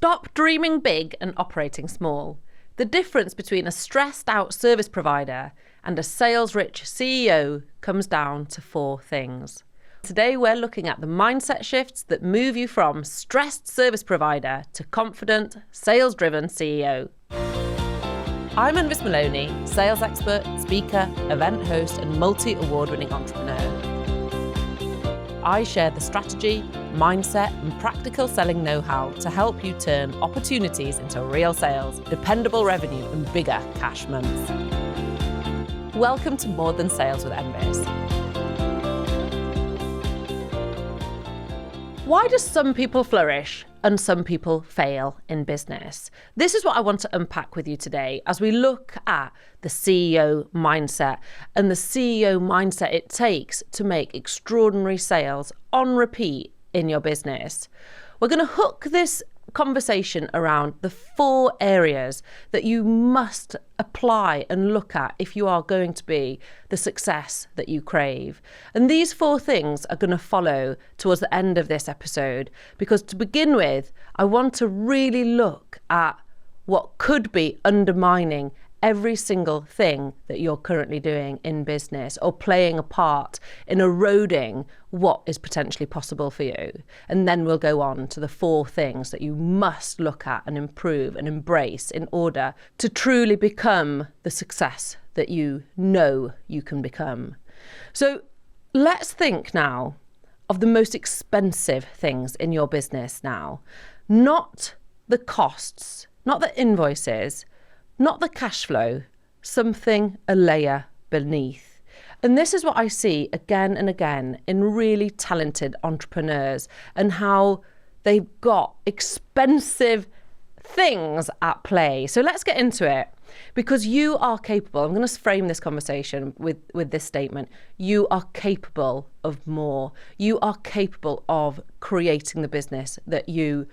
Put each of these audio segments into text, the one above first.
Stop dreaming big and operating small. The difference between a stressed out service provider and a sales-rich CEO comes down to 4 things. Today we're looking at the mindset shifts that move you from stressed service provider to confident, sales-driven CEO. I'm Enfys Maloney, sales expert, speaker, event host and multi-award-winning entrepreneur. I share the strategy, mindset and practical selling know-how to help you turn opportunities into real sales, dependable revenue and bigger cash months. Welcome to More Than Sales with Enfys. Why do some people flourish and some people fail in business? This is what I want to unpack with you today as we look at the CEO mindset and the CEO mindset it takes to make extraordinary sales on repeat in your business. We're going to hook this conversation around the 4 areas that you must apply and look at if you are going to be the success that you crave. And these 4 things are going to follow towards the end of this episode, because to begin with, I want to really look at what could be undermining every single thing that you're currently doing in business or playing a part in eroding what is potentially possible for you. And then we'll go on to the 4 things that you must look at and improve and embrace in order to truly become the success that you know you can become. So let's think now of the most expensive things in your business now. Not the costs, not the invoices, not the cash flow, something a layer beneath. And this is what I see again and again in really talented entrepreneurs and how they've got expensive things at play. So let's get into it, because you are capable. I'm going to frame this conversation with this statement. You are capable of more. You are capable of creating the business that you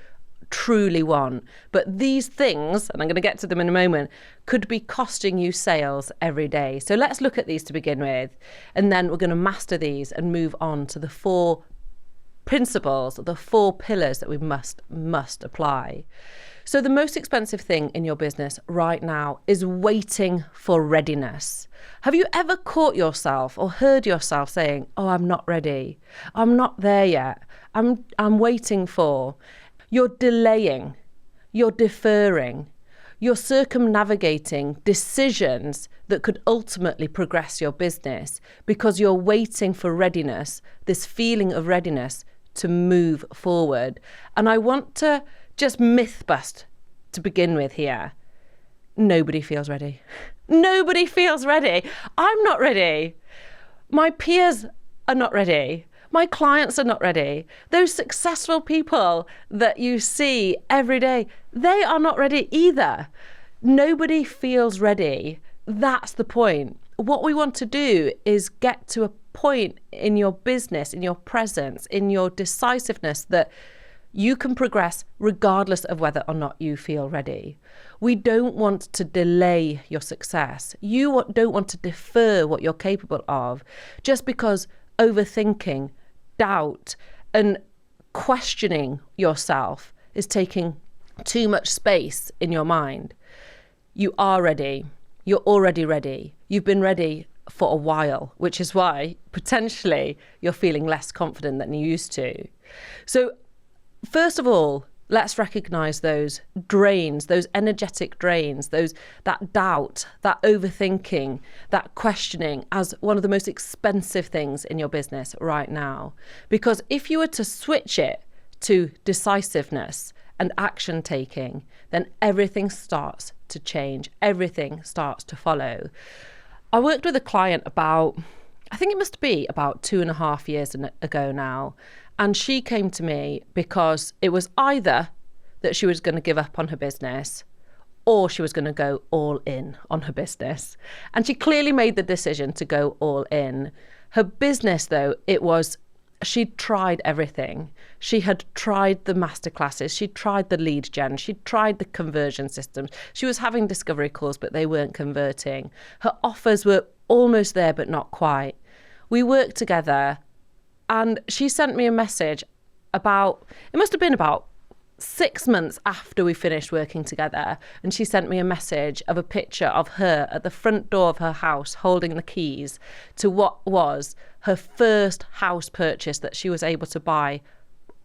truly want. But these things, and I'm going to get to them in a moment, could be costing you sales every day. So let's look at these to begin with, and then we're going to master these and move on to the 4 principles, the 4 pillars that we must apply. So the most expensive thing in your business right now is waiting for readiness. Have you ever caught yourself or heard yourself saying, "Oh, I'm not ready. I'm not there yet. I'm waiting for." You're delaying, you're deferring, you're circumnavigating decisions that could ultimately progress your business because you're waiting for readiness, this feeling of readiness to move forward. And I want to just myth bust to begin with here. Nobody feels ready. Nobody feels ready. I'm not ready. My peers are not ready. My clients are not ready. Those successful people that you see every day, they are not ready either. Nobody feels ready. That's the point. What we want to do is get to a point in your business, in your presence, in your decisiveness that you can progress regardless of whether or not you feel ready. We don't want to delay your success. You don't want to defer what you're capable of just because overthinking, doubt and questioning yourself is taking too much space in your mind. You are ready. You're already ready. You've been ready for a while, which is why potentially you're feeling less confident than you used to. So first of all, let's recognize those drains, those energetic drains, that doubt, that overthinking, that questioning as one of the most expensive things in your business right now. Because if you were to switch it to decisiveness and action taking, then everything starts to change. Everything starts to follow. I worked with a client I think it must be about 2.5 years ago now. And she came to me because it was either that she was going to give up on her business or she was going to go all in on her business. And she clearly made the decision to go all in. Her business, though, she'd tried everything. She had tried the masterclasses. She'd tried the lead gen. She'd tried the conversion systems. She was having discovery calls, but they weren't converting. Her offers were almost there, but not quite. We worked together and she sent me a message it must have been about 6 months after we finished working together, and she sent me a message of a picture of her at the front door of her house holding the keys to what was her first house purchase that she was able to buy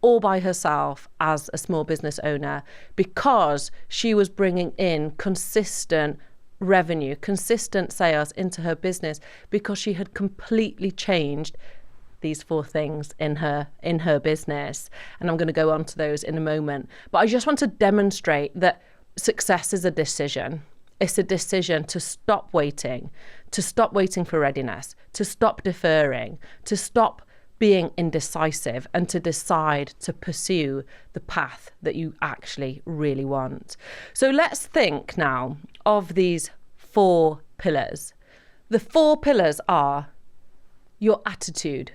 all by herself as a small business owner, because she was bringing in consistent revenue, consistent sales into her business, because she had completely changed these 4 things in her business. And I'm going to go on to those in a moment. But I just want to demonstrate that success is a decision. It's a decision to stop waiting for readiness, to stop deferring, to stop being indecisive, and to decide to pursue the path that you actually really want. So let's think now of these 4 pillars. The 4 pillars are your attitude,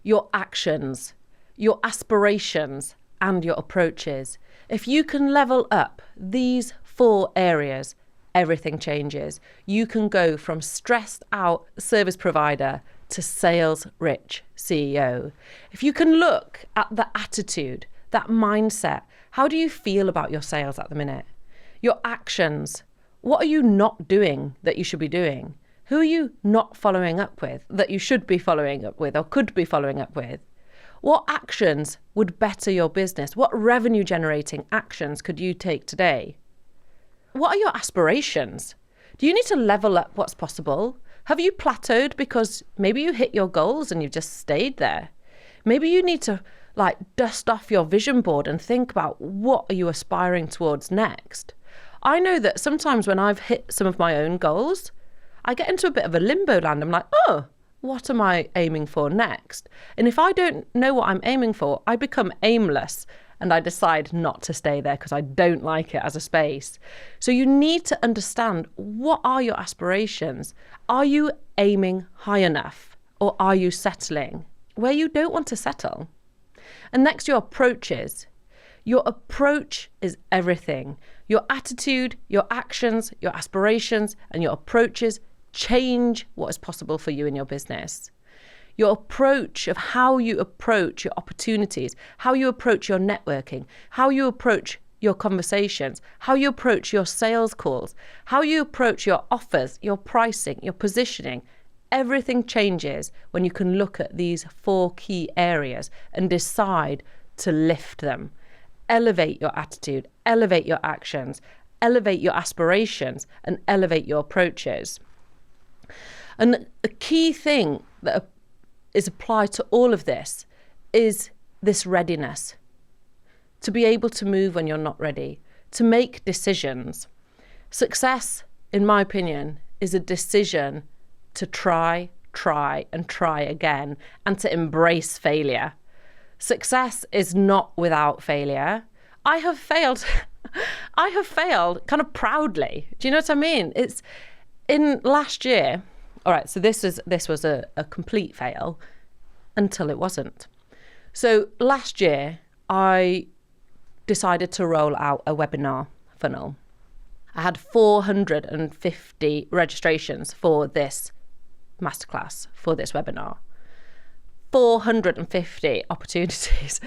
your actions, your aspirations, and your approaches. If you can level up these 4 areas, everything changes. You can go from stressed out service provider to sales rich CEO. If you can look at the attitude, that mindset, how do you feel about your sales at the minute? Your actions, what are you not doing that you should be doing? Who are you not following up with that you should be following up with or could be following up with? What actions would better your business? What revenue generating actions could you take today? What are your aspirations? Do you need to level up what's possible? Have you plateaued because maybe you hit your goals and you've just stayed there? Maybe you need to dust off your vision board and think about what are you aspiring towards next. I know that sometimes when I've hit some of my own goals, I get into a bit of a limbo land. I'm like, oh, what am I aiming for next? And if I don't know what I'm aiming for, I become aimless and I decide not to stay there because I don't like it as a space. So you need to understand, what are your aspirations? Are you aiming high enough, or are you settling where you don't want to settle? And next, your approaches. Your approach is everything. Your attitude, your actions, your aspirations, and your approaches change what is possible for you in your business. Your approach of how you approach your opportunities, how you approach your networking, how you approach your conversations, how you approach your sales calls, how you approach your offers, your pricing, your positioning. Everything changes when you can look at these 4 key areas and decide to lift them. Elevate your attitude, elevate your actions, elevate your aspirations, and elevate your approaches. And the key thing that is applied to all of this is this readiness. To be able to move when you're not ready, to make decisions. Success, in my opinion, is a decision to try again, and to embrace failure. Success is not without failure. I have failed kind of proudly. Do you know what I mean? It's in last year. All right, so this was a complete fail until it wasn't. So last year, I decided to roll out a webinar funnel. I had 450 registrations for this masterclass, for this webinar. 450 opportunities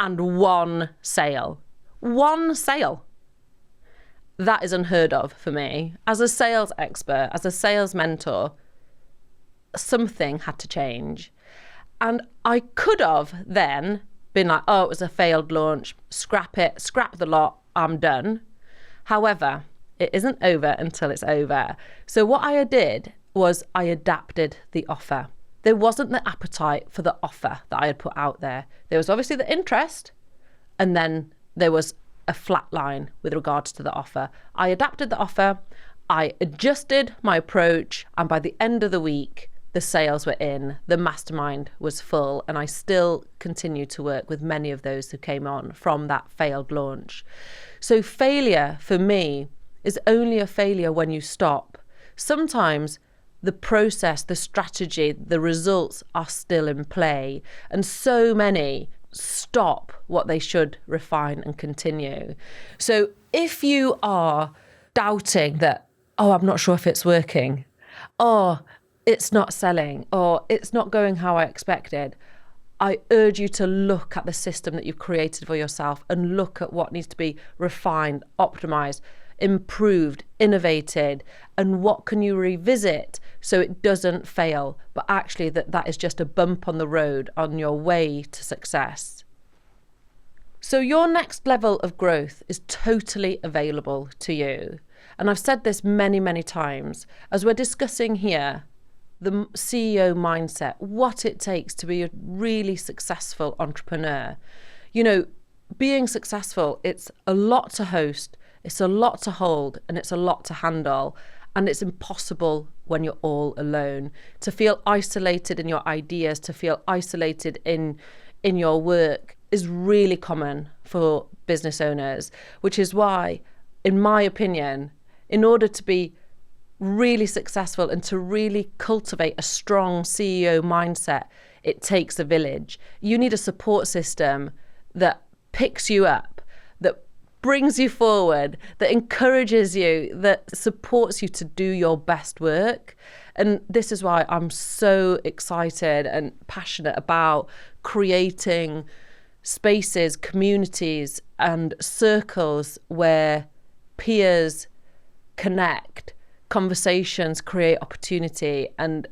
and 1 sale. 1 sale. That is unheard of for me. As a sales expert, as a sales mentor, something had to change. And I could have then been like, oh, it was a failed launch, scrap it, scrap the lot, I'm done. However, it isn't over until it's over. So what I did was I adapted the offer. There wasn't the appetite for the offer that I had put out there. There was obviously the interest, and then there was a flat line with regards to the offer. I adapted the offer, I adjusted my approach, and by the end of the week, the sales were in, the mastermind was full, and I still continue to work with many of those who came on from that failed launch. So failure for me is only a failure when you stop. Sometimes the process, the strategy, the results are still in play, and so many stop what they should refine and continue. So if you are doubting that, oh, I'm not sure if it's working, or it's not selling, or it's not going how I expected, I urge you to look at the system that you've created for yourself and look at what needs to be refined, optimized, improved, innovated, and what can you revisit so it doesn't fail, but actually that is just a bump on the road on your way to success. So your next level of growth is totally available to you. And I've said this many, many times as we're discussing here, the CEO mindset, what it takes to be a really successful entrepreneur. You know, being successful, it's a lot to host, it's a lot to hold, and it's a lot to handle. And it's impossible when you're all alone. To feel isolated in your ideas, to feel isolated in your work is really common for business owners, which is why, in my opinion, in order to be really successful and to really cultivate a strong CEO mindset, it takes a village. You need a support system that picks you up, that brings you forward, that encourages you, that supports you to do your best work. And this is why I'm so excited and passionate about creating spaces, communities, and circles where peers connect, conversations create opportunity. And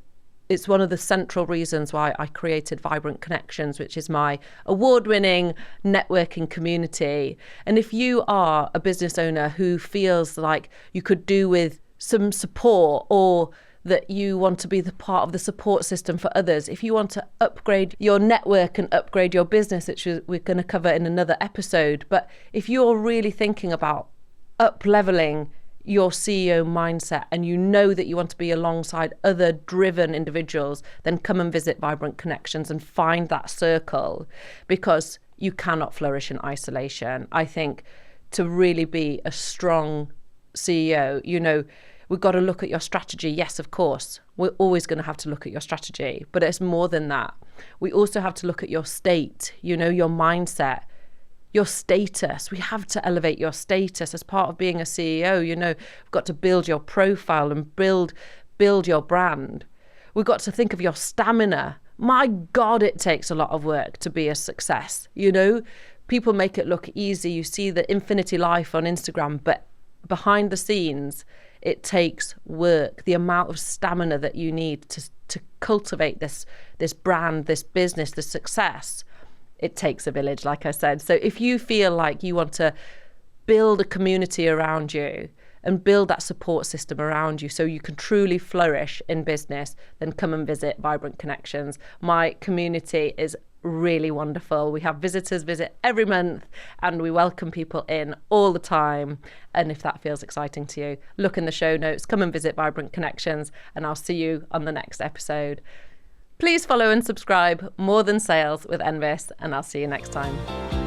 it's one of the central reasons why I created Vibrant Connections, which is my award-winning networking community. And if you are a business owner who feels like you could do with some support, or that you want to be the part of the support system for others, if you want to upgrade your network and upgrade your business, which we're going to cover in another episode, but if you're really thinking about up-leveling your CEO mindset and you know that you want to be alongside other driven individuals, then come and visit Vibrant Connections and find that circle, because you cannot flourish in isolation. I think to really be a strong CEO, you know, we've got to look at your strategy. Yes, of course, we're always going to have to look at your strategy, but it's more than that. We also have to look at your state, you know, your mindset, your status. We have to elevate your status as part of being a CEO. You know, we've got to build your profile and build your brand. We've got to think of your stamina. My God, it takes a lot of work to be a success. You know, people make it look easy. You see the infinity life on Instagram, but behind the scenes, it takes work. The amount of stamina that you need to cultivate this brand, this business, this success. It takes a village, like I said. So if you feel like you want to build a community around you and build that support system around you so you can truly flourish in business, then come and visit Vibrant Connections. My community is really wonderful. We have visitors visit every month and we welcome people in all the time. And if that feels exciting to you, look in the show notes, come and visit Vibrant Connections, and I'll see you on the next episode. Please follow and subscribe More Than Sales with Enfys, and I'll see you next time.